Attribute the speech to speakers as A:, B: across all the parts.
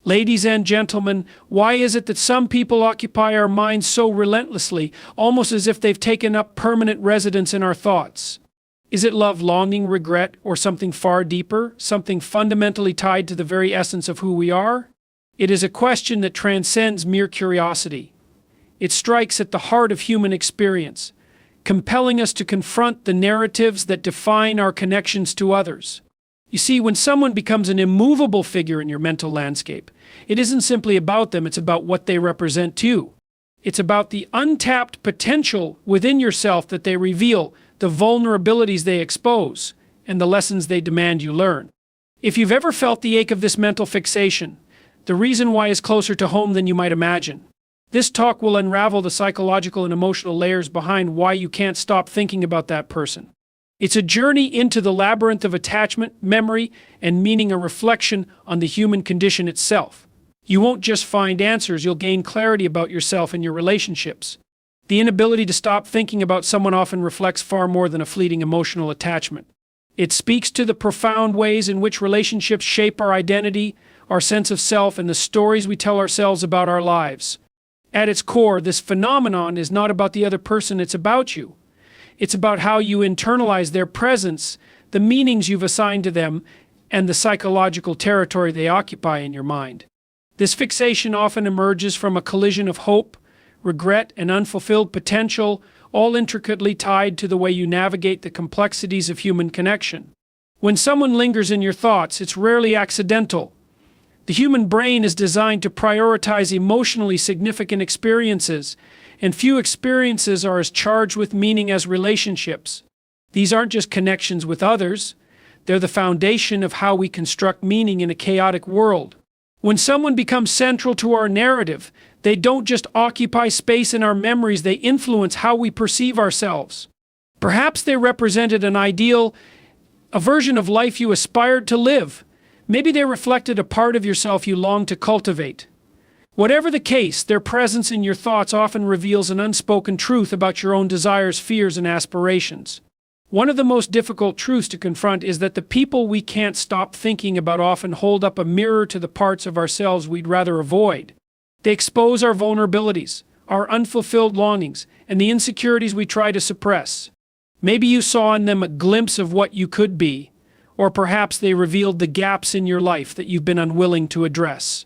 A: Ladies and gentlemen, why is it that some people occupy our minds so relentlessly, almost as if they've taken up permanent residence in our thoughts? Is it love, longing, regret, or something far deeper, something fundamentally tied to the very essence of who we are? It is a question that transcends mere curiosity. It strikes at the heart of human experience, compelling us to confront the narratives that define our connections to others. You see, when someone becomes an immovable figure in your mental landscape, it isn't simply about them, it's about what they represent to you. It's about the untapped potential within yourself that they reveal, the vulnerabilities they expose, and the lessons they demand you learn. If you've ever felt the ache of this mental fixation, the reason why is closer to home than you might imagine. This talk will unravel the psychological and emotional layers behind why you can't stop thinking about that person. It's a journey into the labyrinth of attachment, memory, and meaning, a reflection on the human condition itself. You won't just find answers, you'll gain clarity about yourself and your relationships. The inability to stop thinking about someone often reflects far more than a fleeting emotional attachment. It speaks to the profound ways in which relationships shape our identity, our sense of self, and the stories we tell ourselves about our lives. At its core, this phenomenon is not about the other person, it's about you. It's about how you internalize their presence, the meanings you've assigned to them, and the psychological territory they occupy in your mind. This fixation often emerges from a collision of hope, regret, and unfulfilled potential, all intricately tied to the way you navigate the complexities of human connection. When someone lingers in your thoughts, it's rarely accidental. The human brain is designed to prioritize emotionally significant experiences, and few experiences are as charged with meaning as relationships. These aren't just connections with others, they're the foundation of how we construct meaning in a chaotic world. When someone becomes central to our narrative, they don't just occupy space in our memories, they influence how we perceive ourselves. Perhaps they represented an ideal, a version of life you aspired to live. Maybe they reflected a part of yourself you long to cultivate. Whatever the case, their presence in your thoughts often reveals an unspoken truth about your own desires, fears, and aspirations. One of the most difficult truths to confront is that the people we can't stop thinking about often hold up a mirror to the parts of ourselves we'd rather avoid. They expose our vulnerabilities, our unfulfilled longings, and the insecurities we try to suppress. Maybe you saw in them a glimpse of what you could be, or perhaps they revealed the gaps in your life that you've been unwilling to address.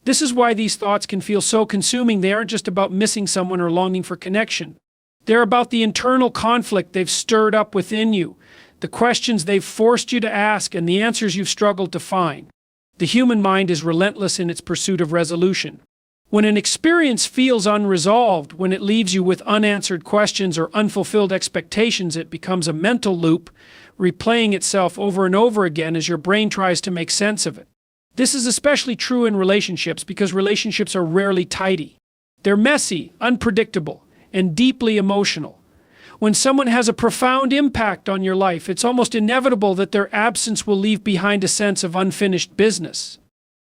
A: This is why these thoughts can feel so consuming. They aren't just about missing someone or longing for connection. They're about the internal conflict they've stirred up within you, the questions they've forced you to ask, and the answers you've struggled to find. The human mind is relentless in its pursuit of resolution. When an experience feels unresolved, when it leaves you with unanswered questions or unfulfilled expectations, it becomes a mental loop, replaying itself over and over again as your brain tries to make sense of it. This is especially true in relationships because relationships are rarely tidy. They're messy, unpredictable, and deeply emotional. When someone has a profound impact on your life, it's almost inevitable that their absence will leave behind a sense of unfinished business.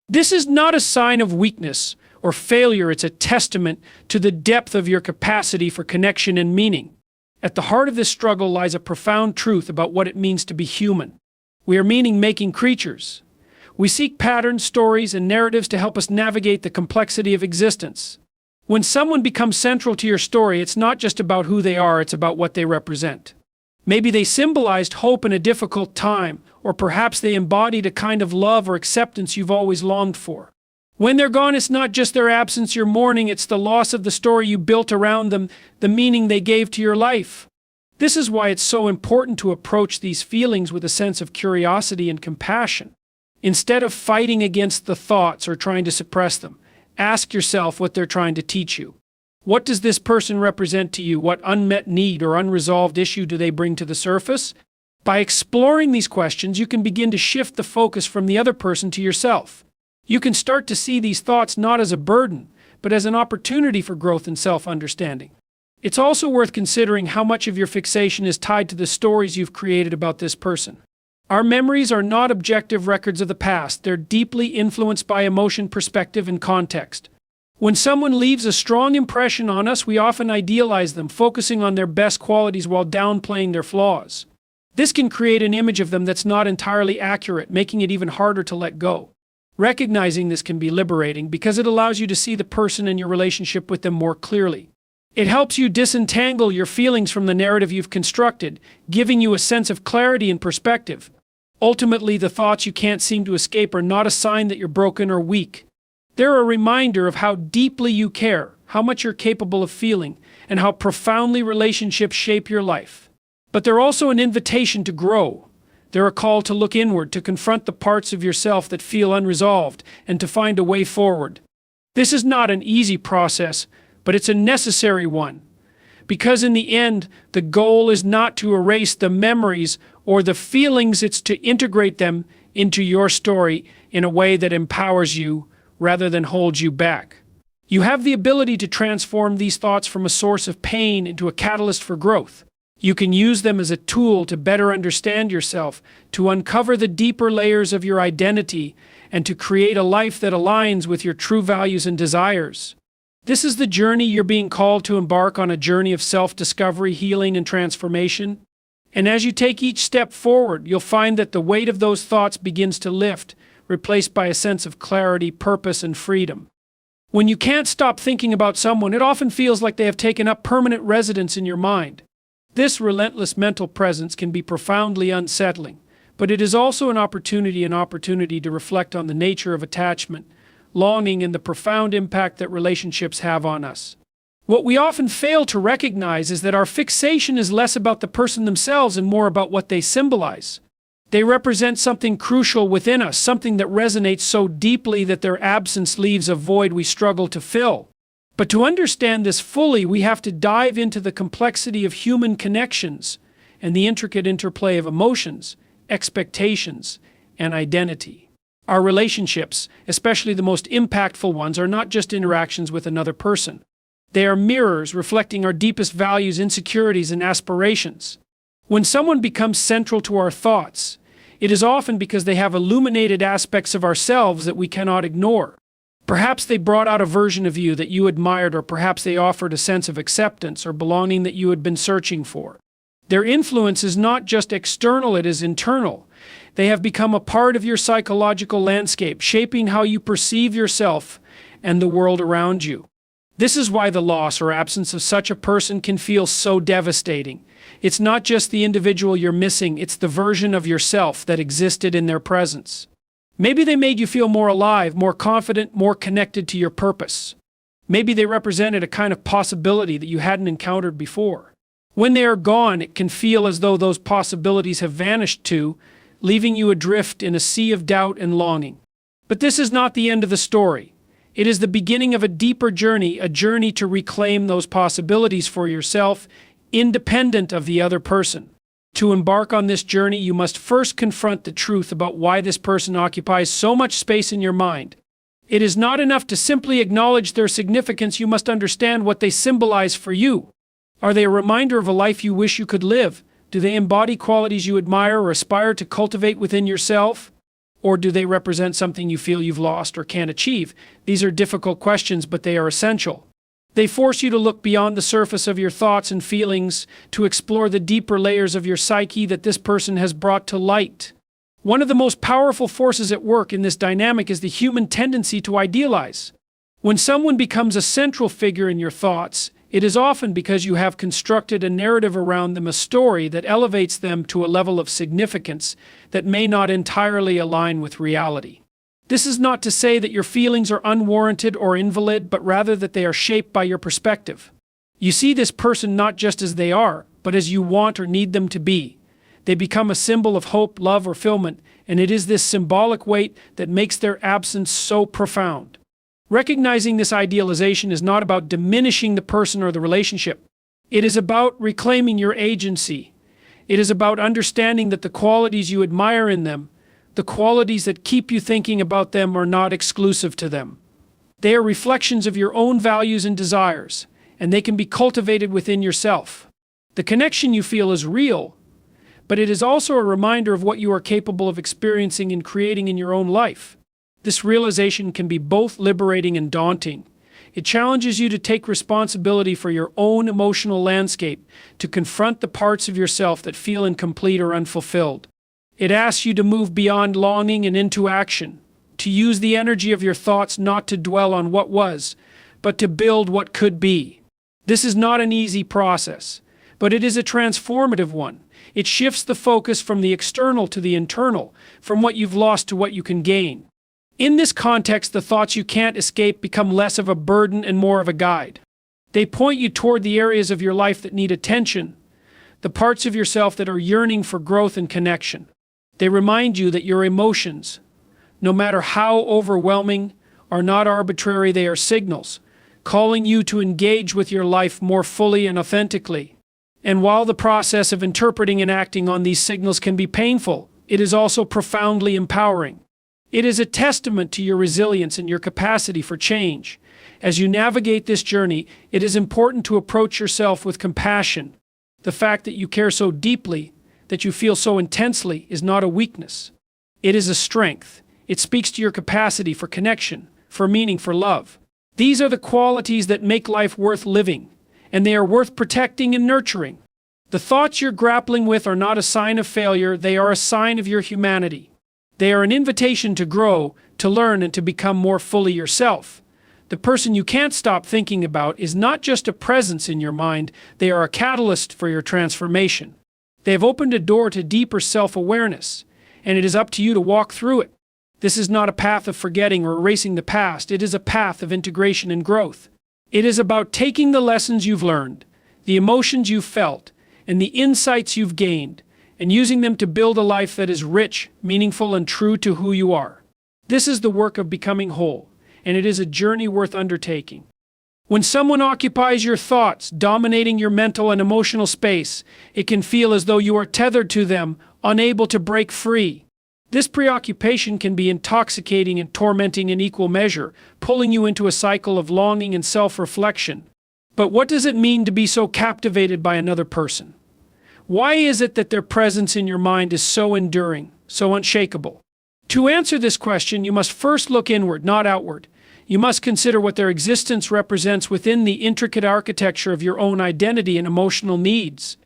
A: This is not a sign of weakness or failure, it's a testament to the depth of your capacity for connection and meaning. At the heart of this struggle lies a profound truth about what it means to be human. We are meaning-making creatures. We seek patterns, stories, and narratives to help us navigate the complexity of existence. When someone becomes central to your story, it's not just about who they are, it's about what they represent. Maybe they symbolized hope in a difficult time, or perhaps they embodied a kind of love or acceptance you've always longed for. When they're gone, it's not just their absence you're mourning, it's the loss of the story you built around them, the meaning they gave to your life. This is why it's so important to approach these feelings with a sense of curiosity and compassion. Instead of fighting against the thoughts or trying to suppress them, ask yourself what they're trying to teach you. What does this person represent to you? What unmet need or unresolved issue do they bring to the surface? By exploring these questions, you can begin to shift the focus from the other person to yourself. You can start to see these thoughts not as a burden, but as an opportunity for growth and self-understanding. It's also worth considering how much of your fixation is tied to the stories you've created about this person. Our memories are not objective records of the past, they're deeply influenced by emotion, perspective, and context. When someone leaves a strong impression on us, we often idealize them, focusing on their best qualities while downplaying their flaws. This can create an image of them that's not entirely accurate, making it even harder to let go. Recognizing this can be liberating because it allows you to see the person and your relationship with them more clearly. It helps you disentangle your feelings from the narrative you've constructed, giving you a sense of clarity and perspective. Ultimately, the thoughts you can't seem to escape are not a sign that you're broken or weak. They're a reminder of how deeply you care, how much you're capable of feeling, and how profoundly relationships shape your life. But they're also an invitation to grow. They're a call to look inward, to confront the parts of yourself that feel unresolved, and to find a way forward. This is not an easy process, but it's a necessary one. Because in the end, the goal is not to erase the memories or the feelings, it's to integrate them into your story in a way that empowers you rather than holds you back. You have the ability to transform these thoughts from a source of pain into a catalyst for growth. You can use them as a tool to better understand yourself, to uncover the deeper layers of your identity, and to create a life that aligns with your true values and desires. This is the journey you're being called to embark on, a journey of self-discovery, healing, and transformation. And as you take each step forward, you'll find that the weight of those thoughts begins to lift, replaced by a sense of clarity, purpose, and freedom. When you can't stop thinking about someone, it often feels like they have taken up permanent residence in your mind. This relentless mental presence can be profoundly unsettling, but it is also an opportunity to reflect on the nature of attachment, longing, and the profound impact that relationships have on us. What we often fail to recognize is that our fixation is less about the person themselves and more about what they symbolize. They represent something crucial within us, something that resonates so deeply that their absence leaves a void we struggle to fill. But to understand this fully, we have to dive into the complexity of human connections and the intricate interplay of emotions, expectations, and identity. Our relationships, especially the most impactful ones, are not just interactions with another person. They are mirrors reflecting our deepest values, insecurities, and aspirations. When someone becomes central to our thoughts, it is often because they have illuminated aspects of ourselves that we cannot ignore. Perhaps they brought out a version of you that you admired, or perhaps they offered a sense of acceptance or belonging that you had been searching for. Their influence is not just external, it is internal. They have become a part of your psychological landscape, shaping how you perceive yourself and the world around you. This is why the loss or absence of such a person can feel so devastating. It's not just the individual you're missing, it's the version of yourself that existed in their presence. Maybe they made you feel more alive, more confident, more connected to your purpose. Maybe they represented a kind of possibility that you hadn't encountered before. When they are gone, it can feel as though those possibilities have vanished too, leaving you adrift in a sea of doubt and longing. But this is not the end of the story. It is the beginning of a deeper journey, a journey to reclaim those possibilities for yourself, independent of the other person. To embark on this journey, you must first confront the truth about why this person occupies so much space in your mind. It is not enough to simply acknowledge their significance, you must understand what they symbolize for you. Are they a reminder of a life you wish you could live? Do they embody qualities you admire or aspire to cultivate within yourself? Or do they represent something you feel you've lost or can't achieve? These are difficult questions, but they are essential. They force you to look beyond the surface of your thoughts and feelings, to explore the deeper layers of your psyche that this person has brought to light. One of the most powerful forces at work in this dynamic is the human tendency to idealize. When someone becomes a central figure in your thoughts, it is often because you have constructed a narrative around them, a story that elevates them to a level of significance that may not entirely align with reality. This is not to say that your feelings are unwarranted or invalid, but rather that they are shaped by your perspective. You see this person not just as they are, but as you want or need them to be. They become a symbol of hope, love, or fulfillment, and it is this symbolic weight that makes their absence so profound. Recognizing this idealization is not about diminishing the person or the relationship. It is about reclaiming your agency. It is about understanding that the qualities you admire in them, the qualities that keep you thinking about them, are not exclusive to them. They are reflections of your own values and desires, and they can be cultivated within yourself. The connection you feel is real, but it is also a reminder of what you are capable of experiencing and creating in your own life. This realization can be both liberating and daunting. It challenges you to take responsibility for your own emotional landscape, to confront the parts of yourself that feel incomplete or unfulfilled. It asks you to move beyond longing and into action, to use the energy of your thoughts not to dwell on what was, but to build what could be. This is not an easy process, but it is a transformative one. It shifts the focus from the external to the internal, from what you've lost to what you can gain. In this context, the thoughts you can't escape become less of a burden and more of a guide. They point you toward the areas of your life that need attention, the parts of yourself that are yearning for growth and connection. They remind you that your emotions, no matter how overwhelming, are not arbitrary. They are signals, calling you to engage with your life more fully and authentically. And while the process of interpreting and acting on these signals can be painful, it is also profoundly empowering. It is a testament to your resilience and your capacity for change. As you navigate this journey, it is important to approach yourself with compassion. The fact that you care so deeply, that you feel so intensely, is not a weakness. It is a strength. It speaks to your capacity for connection, for meaning, for love. These are the qualities that make life worth living, and they are worth protecting and nurturing. The thoughts you're grappling with are not a sign of failure, they are a sign of your humanity. They are an invitation to grow, to learn, and to become more fully yourself. The person you can't stop thinking about is not just a presence in your mind, they are a catalyst for your transformation. They have opened a door to deeper self-awareness, and it is up to you to walk through it. This is not a path of forgetting or erasing the past, it is a path of integration and growth. It is about taking the lessons you've learned, the emotions you've felt, and the insights you've gained, and using them to build a life that is rich, meaningful, and true to who you are. This is the work of becoming whole, and it is a journey worth undertaking. When someone occupies your thoughts, dominating your mental and emotional space, it can feel as though you are tethered to them, unable to break free. This preoccupation can be intoxicating and tormenting in equal measure, pulling you into a cycle of longing and self-reflection. But what does it mean to be so captivated by another person? Why is it that their presence in your mind is so enduring, so unshakable? To answer this question, you must first look inward, not outward. You must consider what their existence represents within the intricate architecture of your own identity and emotional needs.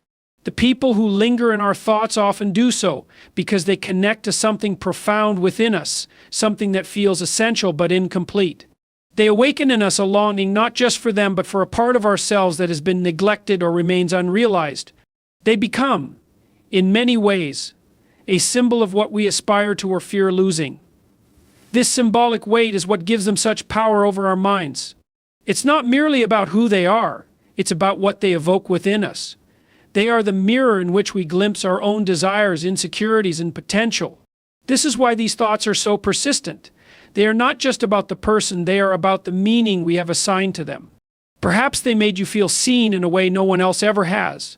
A: The people who linger in our thoughts often do so because they connect to something profound within us, something that feels essential but incomplete. They awaken in us a longing not just for them but for a part of ourselves that has been neglected or remains unrealized. They become, in many ways, a symbol of what we aspire to or fear losing. This symbolic weight is what gives them such power over our minds. It's not merely about who they are, it's about what they evoke within us. They are the mirror in which we glimpse our own desires, insecurities, and potential. This is why these thoughts are so persistent. They are not just about the person, they are about the meaning we have assigned to them. Perhaps they made you feel seen in a way no one else ever has.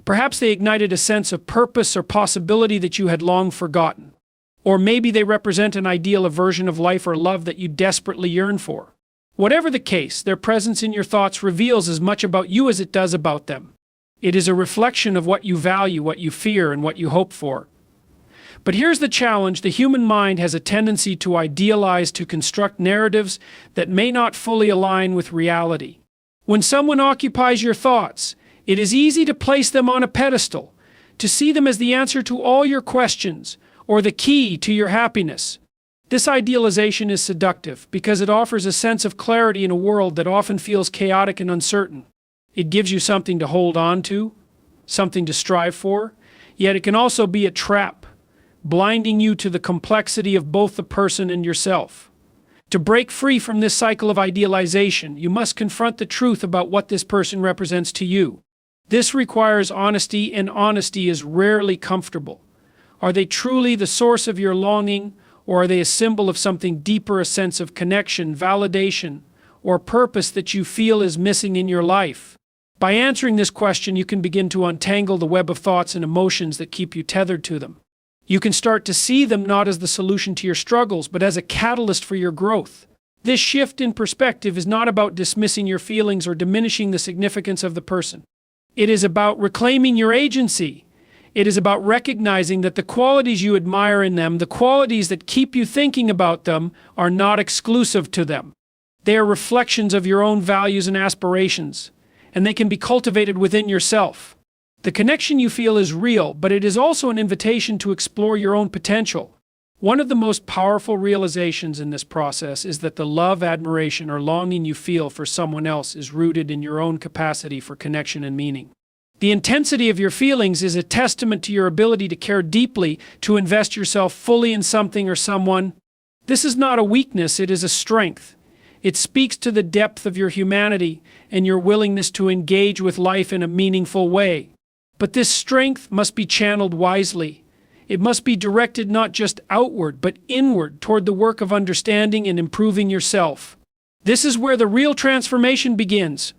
A: Perhaps they ignited a sense of purpose or possibility that you had long forgotten. Or maybe they represent an ideal, a version of life or love that you desperately yearn for. Whatever the case, their presence in your thoughts reveals as much about you as it does about them. It is a reflection of what you value, what you fear, and what you hope for. But here's the challenge: the human mind has a tendency to idealize, to construct narratives that may not fully align with reality. When someone occupies your thoughts, it is easy to place them on a pedestal, to see them as the answer to all your questions, or the key to your happiness. This idealization is seductive because it offers a sense of clarity in a world that often feels chaotic and uncertain. It gives you something to hold on to, something to strive for, yet it can also be a trap, blinding you to the complexity of both the person and yourself. To break free from this cycle of idealization, you must confront the truth about what this person represents to you. This requires honesty, and honesty is rarely comfortable. Are they truly the source of your longing, or are they a symbol of something deeper, a sense of connection, validation, or purpose that you feel is missing in your life? By answering this question, you can begin to untangle the web of thoughts and emotions that keep you tethered to them. You can start to see them not as the solution to your struggles, but as a catalyst for your growth. This shift in perspective is not about dismissing your feelings or diminishing the significance of the person. It is about reclaiming your agency. It is about recognizing that the qualities you admire in them, the qualities that keep you thinking about them, are not exclusive to them. They are reflections of your own values and aspirations, and they can be cultivated within yourself. The connection you feel is real, but it is also an invitation to explore your own potential. One of the most powerful realizations in this process is that the love, admiration, or longing you feel for someone else is rooted in your own capacity for connection and meaning. The intensity of your feelings is a testament to your ability to care deeply, to invest yourself fully in something or someone. This is not a weakness, it is a strength. It speaks to the depth of your humanity and your willingness to engage with life in a meaningful way. But this strength must be channeled wisely. It must be directed not just outward, but inward toward the work of understanding and improving yourself. This is where the real transformation begins.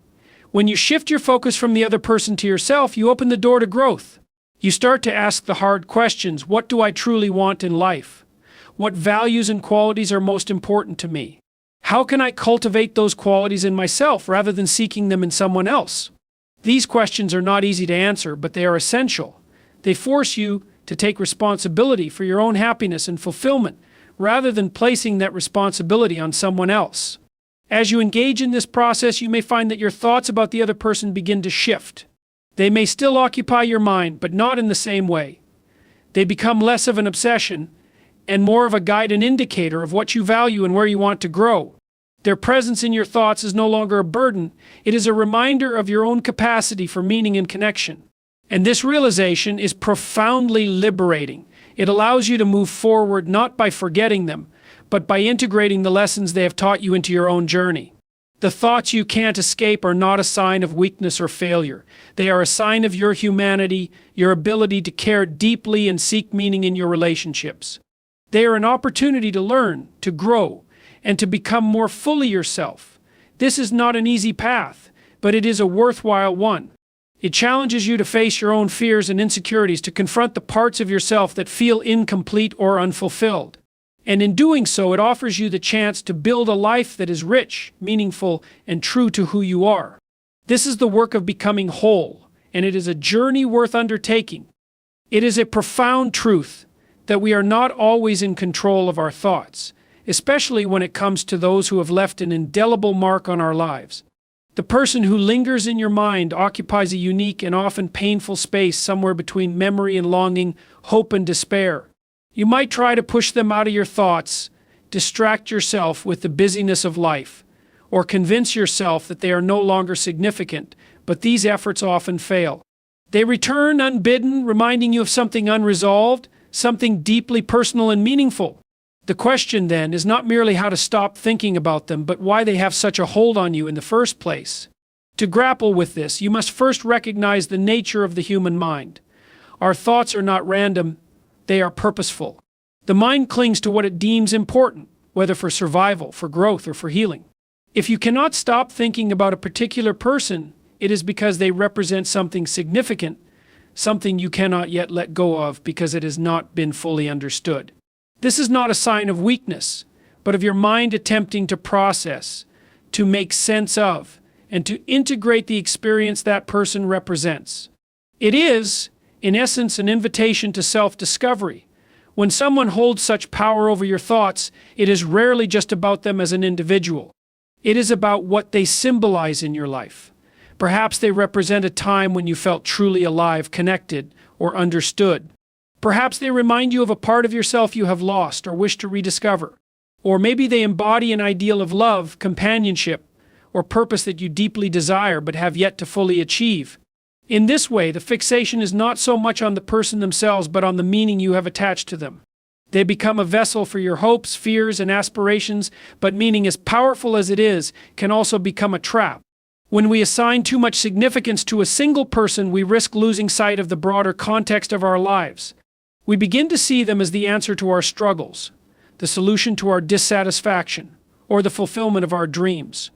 A: When you shift your focus from the other person to yourself, you open the door to growth. You start to ask the hard questions. What do I truly want in life? What values and qualities are most important to me? How can I cultivate those qualities in myself rather than seeking them in someone else? These questions are not easy to answer, but they are essential. They force you to take responsibility for your own happiness and fulfillment, rather than placing that responsibility on someone else. As you engage in this process, you may find that your thoughts about the other person begin to shift. They may still occupy your mind, but not in the same way. They become less of an obsession and more of a guide and indicator of what you value and where you want to grow. Their presence in your thoughts is no longer a burden. It is a reminder of your own capacity for meaning and connection. And this realization is profoundly liberating. It allows you to move forward not by forgetting them, but by integrating the lessons they have taught you into your own journey. The thoughts you can't escape are not a sign of weakness or failure. They are a sign of your humanity, your ability to care deeply and seek meaning in your relationships. They are an opportunity to learn, to grow, and to become more fully yourself. This is not an easy path, but it is a worthwhile one. It challenges you to face your own fears and insecurities, to confront the parts of yourself that feel incomplete or unfulfilled. And in doing so, it offers you the chance to build a life that is rich, meaningful, and true to who you are. This is the work of becoming whole, and it is a journey worth undertaking. It is a profound truth that we are not always in control of our thoughts, especially when it comes to those who have left an indelible mark on our lives. The person who lingers in your mind occupies a unique and often painful space somewhere between memory and longing, hope and despair. You might try to push them out of your thoughts, distract yourself with the busyness of life, or convince yourself that they are no longer significant, but these efforts often fail. They return unbidden, reminding you of something unresolved, something deeply personal and meaningful. The question then is not merely how to stop thinking about them, but why they have such a hold on you in the first place. To grapple with this, you must first recognize the nature of the human mind. Our thoughts are not random, they are purposeful. The mind clings to what it deems important, whether for survival, for growth, or for healing. If you cannot stop thinking about a particular person, it is because they represent something significant, something you cannot yet let go of because it has not been fully understood. This is not a sign of weakness, but of your mind attempting to process, to make sense of, and to integrate the experience that person represents. It is, in essence, an invitation to self-discovery. When someone holds such power over your thoughts, it is rarely just about them as an individual. It is about what they symbolize in your life. Perhaps they represent a time when you felt truly alive, connected, or understood. Perhaps they remind you of a part of yourself you have lost or wish to rediscover. Or maybe they embody an ideal of love, companionship, or purpose that you deeply desire but have yet to fully achieve. In this way, the fixation is not so much on the person themselves but on the meaning you have attached to them. They become a vessel for your hopes, fears, and aspirations, but meaning as powerful as it is can also become a trap. When we assign too much significance to a single person, we risk losing sight of the broader context of our lives. We begin to see them as the answer to our struggles, the solution to our dissatisfaction, or the fulfillment of our dreams.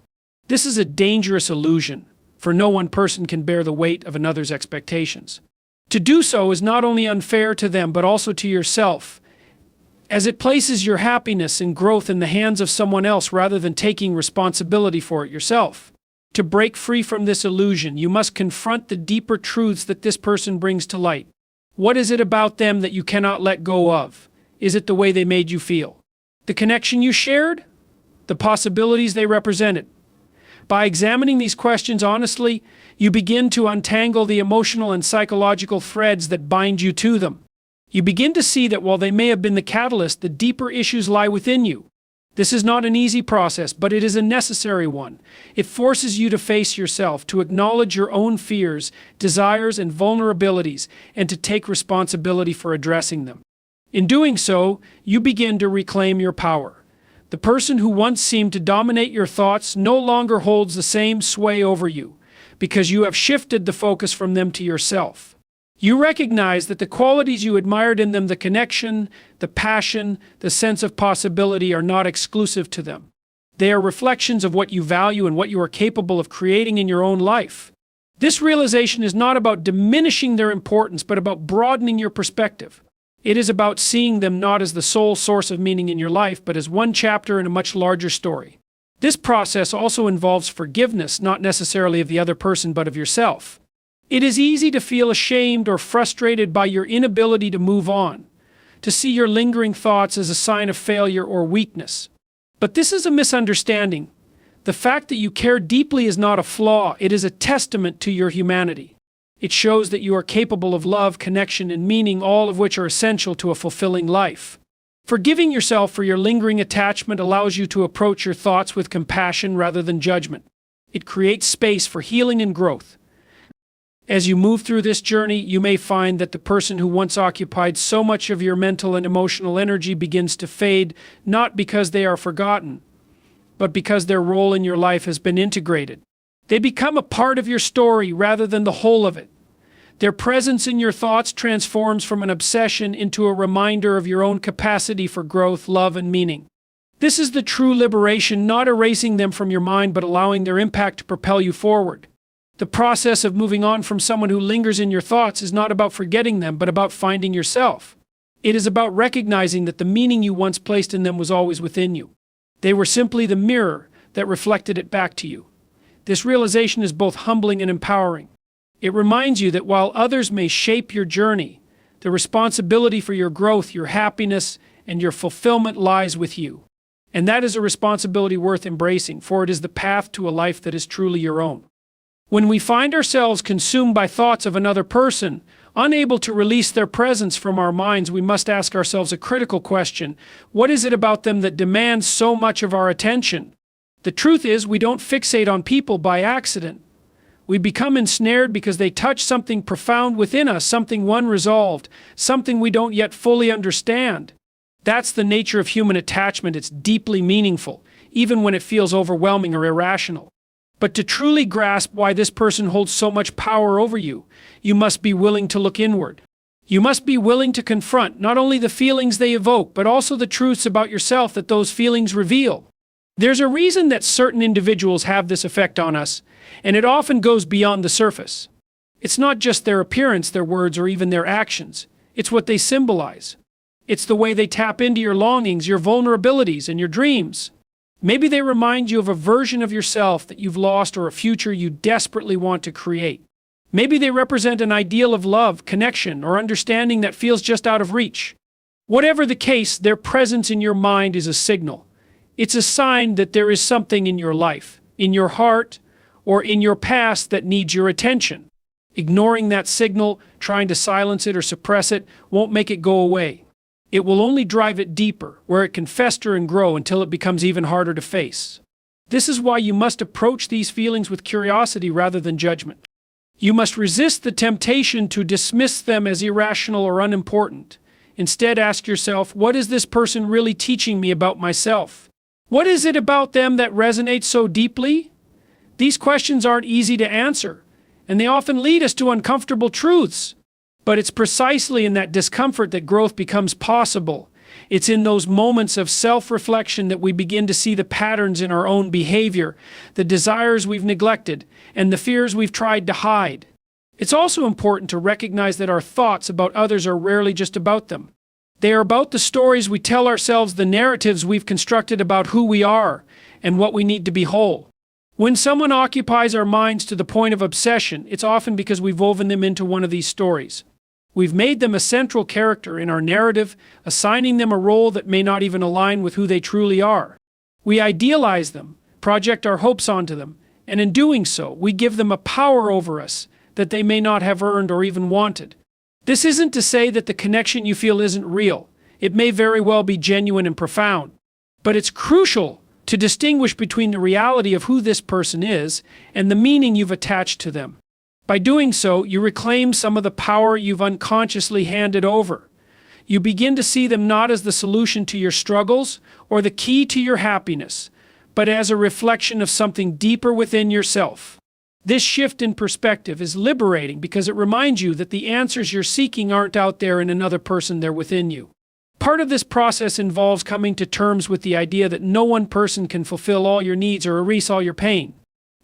A: This is a dangerous illusion, for no one person can bear the weight of another's expectations. To do so is not only unfair to them, but also to yourself, as it places your happiness and growth in the hands of someone else rather than taking responsibility for it yourself. To break free from this illusion, you must confront the deeper truths that this person brings to light. What is it about them that you cannot let go of? Is it the way they made you feel? The connection you shared? The possibilities they represented? By examining these questions honestly, you begin to untangle the emotional and psychological threads that bind you to them. You begin to see that while they may have been the catalyst, the deeper issues lie within you. This is not an easy process, but it is a necessary one. It forces you to face yourself, to acknowledge your own fears, desires, and vulnerabilities, and to take responsibility for addressing them. In doing so, you begin to reclaim your power. The person who once seemed to dominate your thoughts no longer holds the same sway over you, because you have shifted the focus from them to yourself. You recognize that the qualities you admired in them, the connection, the passion, the sense of possibility, are not exclusive to them. They are reflections of what you value and what you are capable of creating in your own life. This realization is not about diminishing their importance, but about broadening your perspective. It is about seeing them not as the sole source of meaning in your life, but as one chapter in a much larger story. This process also involves forgiveness, not necessarily of the other person, but of yourself. It is easy to feel ashamed or frustrated by your inability to move on, to see your lingering thoughts as a sign of failure or weakness. But this is a misunderstanding. The fact that you care deeply is not a flaw, it is a testament to your humanity. It shows that you are capable of love, connection, and meaning, all of which are essential to a fulfilling life. Forgiving yourself for your lingering attachment allows you to approach your thoughts with compassion rather than judgment. It creates space for healing and growth. As you move through this journey, you may find that the person who once occupied so much of your mental and emotional energy begins to fade, not because they are forgotten, but because their role in your life has been integrated. They become a part of your story rather than the whole of it. Their presence in your thoughts transforms from an obsession into a reminder of your own capacity for growth, love, and meaning. This is the true liberation, not erasing them from your mind, but allowing their impact to propel you forward. The process of moving on from someone who lingers in your thoughts is not about forgetting them, but about finding yourself. It is about recognizing that the meaning you once placed in them was always within you. They were simply the mirror that reflected it back to you. This realization is both humbling and empowering. It reminds you that while others may shape your journey, the responsibility for your growth, your happiness, and your fulfillment lies with you. And that is a responsibility worth embracing, for it is the path to a life that is truly your own. When we find ourselves consumed by thoughts of another person, unable to release their presence from our minds, we must ask ourselves a critical question. What is it about them that demands so much of our attention? The truth is, we don't fixate on people by accident. We become ensnared because they touch something profound within us, something unresolved, something we don't yet fully understand. That's the nature of human attachment. It's deeply meaningful, even when it feels overwhelming or irrational. But to truly grasp why this person holds so much power over you, you must be willing to look inward. You must be willing to confront not only the feelings they evoke, but also the truths about yourself that those feelings reveal. There's a reason that certain individuals have this effect on us, and it often goes beyond the surface. It's not just their appearance, their words, or even their actions. It's what they symbolize. It's the way they tap into your longings, your vulnerabilities, and your dreams. Maybe they remind you of a version of yourself that you've lost or a future you desperately want to create. Maybe they represent an ideal of love, connection, or understanding that feels just out of reach. Whatever the case, their presence in your mind is a signal. It's a sign that there is something in your life, in your heart, or in your past that needs your attention. Ignoring that signal, trying to silence it or suppress it, won't make it go away. It will only drive it deeper, where it can fester and grow until it becomes even harder to face. This is why you must approach these feelings with curiosity rather than judgment. You must resist the temptation to dismiss them as irrational or unimportant. Instead, ask yourself, what is this person really teaching me about myself? What is it about them that resonates so deeply? These questions aren't easy to answer, and they often lead us to uncomfortable truths. But it's precisely in that discomfort that growth becomes possible. It's in those moments of self-reflection that we begin to see the patterns in our own behavior, the desires we've neglected, and the fears we've tried to hide. It's also important to recognize that our thoughts about others are rarely just about them. They are about the stories we tell ourselves, the narratives we've constructed about who we are and what we need to be whole. When someone occupies our minds to the point of obsession, it's often because we've woven them into one of these stories. We've made them a central character in our narrative, assigning them a role that may not even align with who they truly are. We idealize them, project our hopes onto them, and in doing so, we give them a power over us that they may not have earned or even wanted. This isn't to say that the connection you feel isn't real. It may very well be genuine and profound. But it's crucial to distinguish between the reality of who this person is and the meaning you've attached to them. By doing so, you reclaim some of the power you've unconsciously handed over. You begin to see them not as the solution to your struggles or the key to your happiness, but as a reflection of something deeper within yourself. This shift in perspective is liberating because it reminds you that the answers you're seeking aren't out there in another person, they're within you. Part of this process involves coming to terms with the idea that no one person can fulfill all your needs or erase all your pain.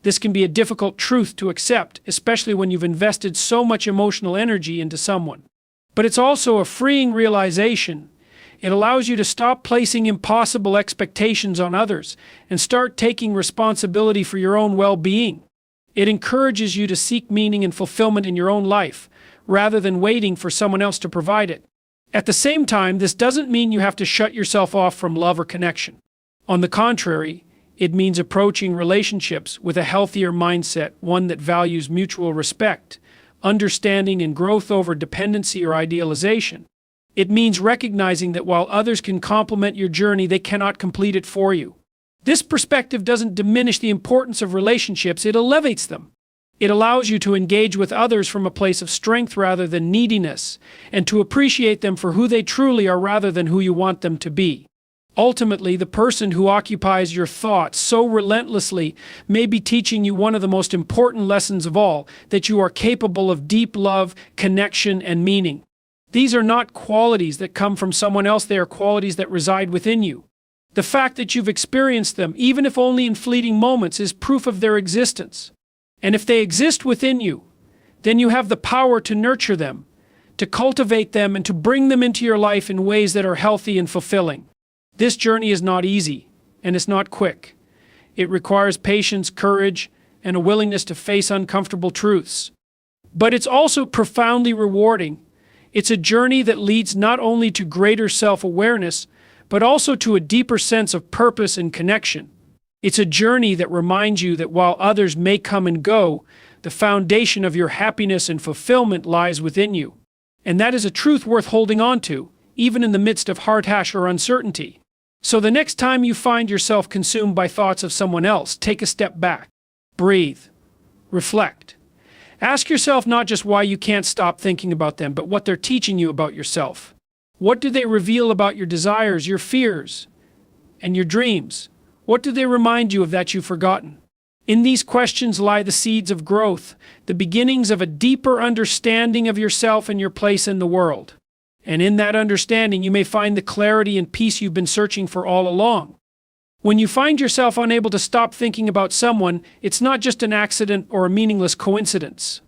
A: This can be a difficult truth to accept, especially when you've invested so much emotional energy into someone. But it's also a freeing realization. It allows you to stop placing impossible expectations on others and start taking responsibility for your own well-being. It encourages you to seek meaning and fulfillment in your own life, rather than waiting for someone else to provide it. At the same time, this doesn't mean you have to shut yourself off from love or connection. On the contrary, it means approaching relationships with a healthier mindset, one that values mutual respect, understanding, and growth over dependency or idealization. It means recognizing that while others can complement your journey, they cannot complete it for you. This perspective doesn't diminish the importance of relationships, it elevates them. It allows you to engage with others from a place of strength rather than neediness, and to appreciate them for who they truly are rather than who you want them to be. Ultimately, the person who occupies your thoughts so relentlessly may be teaching you one of the most important lessons of all, that you are capable of deep love, connection, and meaning. These are not qualities that come from someone else, they are qualities that reside within you. The fact that you've experienced them, even if only in fleeting moments, is proof of their existence. And if they exist within you, then you have the power to nurture them, to cultivate them, and to bring them into your life in ways that are healthy and fulfilling. This journey is not easy, and it's not quick. It requires patience, courage, and a willingness to face uncomfortable truths. But it's also profoundly rewarding. It's a journey that leads not only to greater self-awareness, but also to a deeper sense of purpose and connection. It's a journey that reminds you that while others may come and go, the foundation of your happiness and fulfillment lies within you. And that is a truth worth holding on to, even in the midst of heartache or uncertainty. So the next time you find yourself consumed by thoughts of someone else, take a step back. Breathe. Reflect. Ask yourself not just why you can't stop thinking about them, but what they're teaching you about yourself. What do they reveal about your desires, your fears, and your dreams? What do they remind you of that you've forgotten? In these questions lie the seeds of growth, the beginnings of a deeper understanding of yourself and your place in the world. And in that understanding, you may find the clarity and peace you've been searching for all along. When you find yourself unable to stop thinking about someone, it's not just an accident or a meaningless coincidence.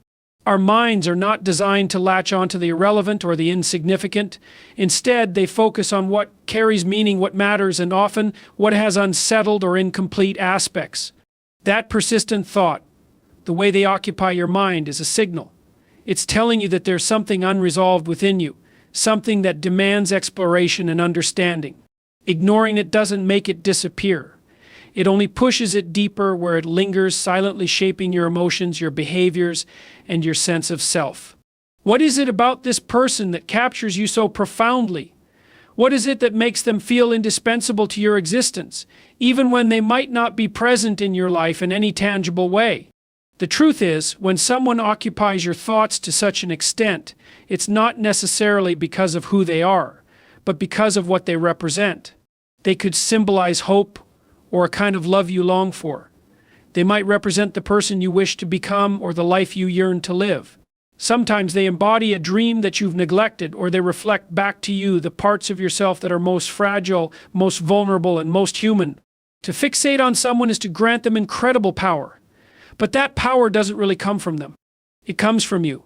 A: Our minds are not designed to latch onto the irrelevant or the insignificant. Instead, they focus on what carries meaning, what matters, and often what has unsettled or incomplete aspects. That persistent thought, the way they occupy your mind, is a signal. It's telling you that there's something unresolved within you, something that demands exploration and understanding. Ignoring it doesn't make it disappear. It only pushes it deeper, where it lingers, silently shaping your emotions, your behaviors, and your sense of self. What is it about this person that captures you so profoundly? What is it that makes them feel indispensable to your existence, even when they might not be present in your life in any tangible way? The truth is, when someone occupies your thoughts to such an extent, it's not necessarily because of who they are, but because of what they represent. They could symbolize hope, or a kind of love you long for. They might represent the person you wish to become or the life you yearn to live. Sometimes they embody a dream that you've neglected, or they reflect back to you the parts of yourself that are most fragile, most vulnerable, and most human. To fixate on someone is to grant them incredible power. But that power doesn't really come from them. It comes from you.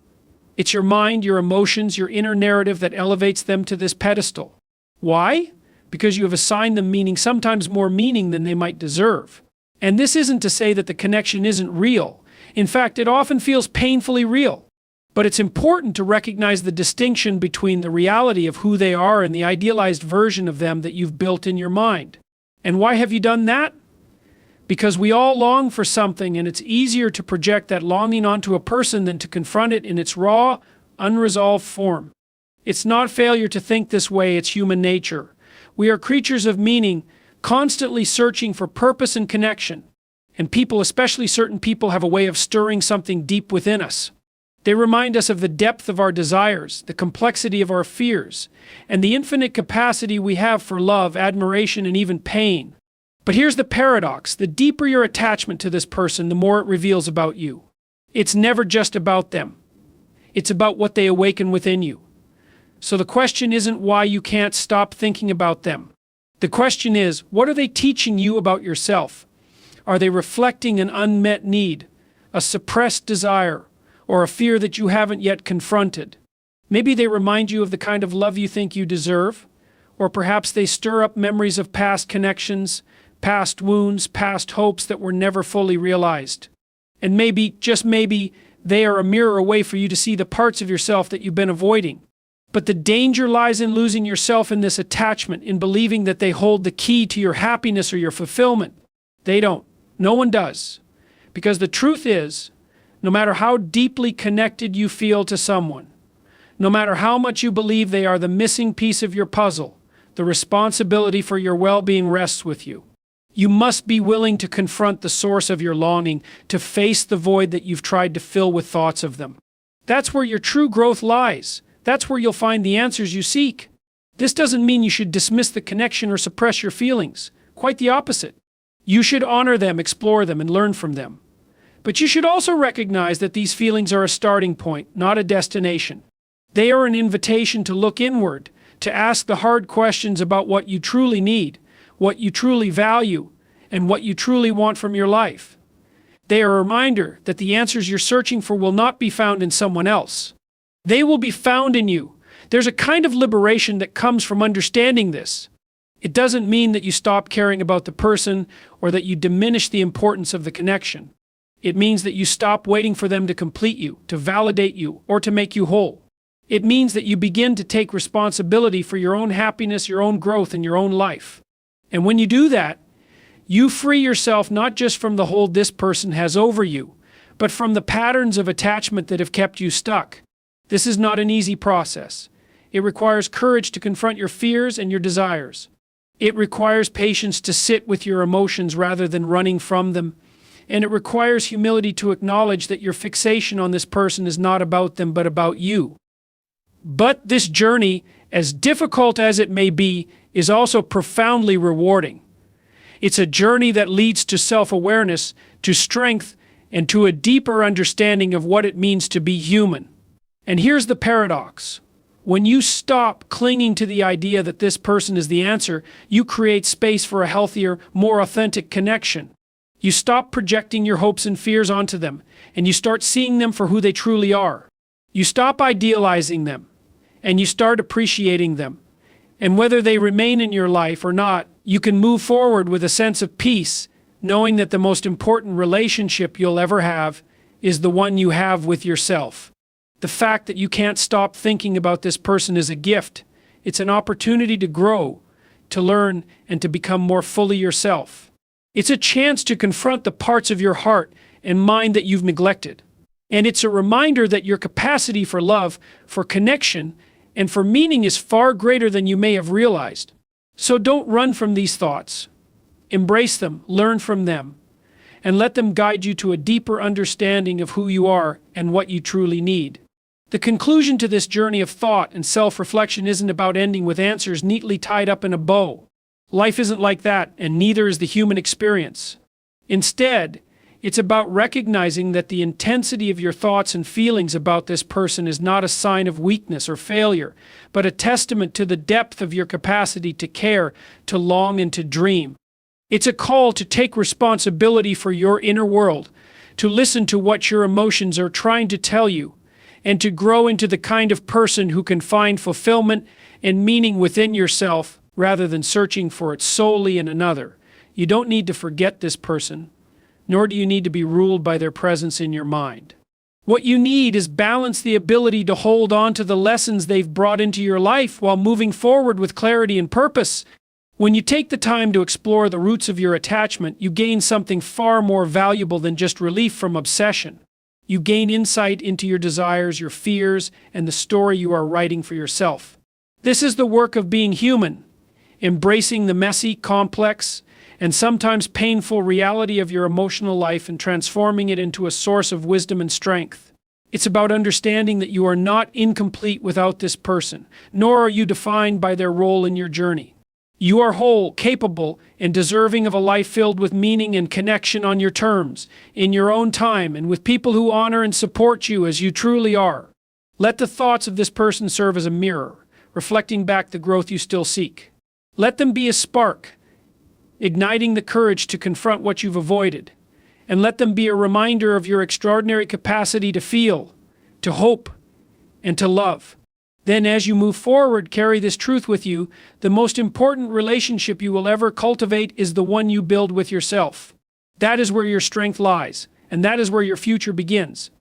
A: It's your mind, your emotions, your inner narrative that elevates them to this pedestal. Why? Because you have assigned them meaning, sometimes more meaning than they might deserve. And this isn't to say that the connection isn't real. In fact, it often feels painfully real. But it's important to recognize the distinction between the reality of who they are and the idealized version of them that you've built in your mind. And why have you done that? Because we all long for something, and it's easier to project that longing onto a person than to confront it in its raw, unresolved form. It's not failure to think this way, it's human nature. We are creatures of meaning, constantly searching for purpose and connection. And people, especially certain people, have a way of stirring something deep within us. They remind us of the depth of our desires, the complexity of our fears, and the infinite capacity we have for love, admiration, and even pain. But here's the paradox. The deeper your attachment to this person, the more it reveals about you. It's never just about them. It's about what they awaken within you. So the question isn't why you can't stop thinking about them. The question is, what are they teaching you about yourself? Are they reflecting an unmet need, a suppressed desire, or a fear that you haven't yet confronted? Maybe they remind you of the kind of love you think you deserve, or perhaps they stir up memories of past connections, past wounds, past hopes that were never fully realized. And maybe, just maybe, they are a mirror away for you to see the parts of yourself that you've been avoiding. But the danger lies in losing yourself in this attachment, in believing that they hold the key to your happiness or your fulfillment. They don't. No one does. Because the truth is, no matter how deeply connected you feel to someone, no matter how much you believe they are the missing piece of your puzzle, the responsibility for your well-being rests with you. You must be willing to confront the source of your longing, to face the void that you've tried to fill with thoughts of them. That's where your true growth lies. That's where you'll find the answers you seek. This doesn't mean you should dismiss the connection or suppress your feelings. Quite the opposite. You should honor them, explore them, and learn from them. But you should also recognize that these feelings are a starting point, not a destination. They are an invitation to look inward, to ask the hard questions about what you truly need, what you truly value, and what you truly want from your life. They are a reminder that the answers you're searching for will not be found in someone else. They will be found in you. There's a kind of liberation that comes from understanding this. It doesn't mean that you stop caring about the person or that you diminish the importance of the connection. It means that you stop waiting for them to complete you, to validate you, or to make you whole. It means that you begin to take responsibility for your own happiness, your own growth, and your own life. And when you do that, you free yourself not just from the hold this person has over you, but from the patterns of attachment that have kept you stuck. This is not an easy process. It requires courage to confront your fears and your desires. It requires patience to sit with your emotions rather than running from them. And it requires humility to acknowledge that your fixation on this person is not about them, but about you. But this journey, as difficult as it may be, is also profoundly rewarding. It's a journey that leads to self-awareness, to strength, and to a deeper understanding of what it means to be human. And here's the paradox. When you stop clinging to the idea that this person is the answer, you create space for a healthier, more authentic connection. You stop projecting your hopes and fears onto them, and you start seeing them for who they truly are. You stop idealizing them, and you start appreciating them. And whether they remain in your life or not, you can move forward with a sense of peace, knowing that the most important relationship you'll ever have is the one you have with yourself. The fact that you can't stop thinking about this person is a gift. It's an opportunity to grow, to learn, and to become more fully yourself. It's a chance to confront the parts of your heart and mind that you've neglected. And it's a reminder that your capacity for love, for connection, and for meaning is far greater than you may have realized. So don't run from these thoughts. Embrace them, learn from them, and let them guide you to a deeper understanding of who you are and what you truly need. The conclusion to this journey of thought and self-reflection isn't about ending with answers neatly tied up in a bow. Life isn't like that, and neither is the human experience. Instead, it's about recognizing that the intensity of your thoughts and feelings about this person is not a sign of weakness or failure, but a testament to the depth of your capacity to care, to long, and to dream. It's a call to take responsibility for your inner world, to listen to what your emotions are trying to tell you, and to grow into the kind of person who can find fulfillment and meaning within yourself rather than searching for it solely in another. You don't need to forget this person, nor do you need to be ruled by their presence in your mind. What you need is balance, the ability to hold on to the lessons they've brought into your life while moving forward with clarity and purpose. When you take the time to explore the roots of your attachment, you gain something far more valuable than just relief from obsession. You gain insight into your desires, your fears, and the story you are writing for yourself. This is the work of being human, embracing the messy, complex, and sometimes painful reality of your emotional life and transforming it into a source of wisdom and strength. It's about understanding that you are not incomplete without this person, nor are you defined by their role in your journey. You are whole, capable, and deserving of a life filled with meaning and connection on your terms, in your own time, and with people who honor and support you as you truly are. Let the thoughts of this person serve as a mirror, reflecting back the growth you still seek. Let them be a spark, igniting the courage to confront what you've avoided. And let them be a reminder of your extraordinary capacity to feel, to hope, and to love. Then as you move forward, carry this truth with you. The most important relationship you will ever cultivate is the one you build with yourself. That is where your strength lies, and that is where your future begins.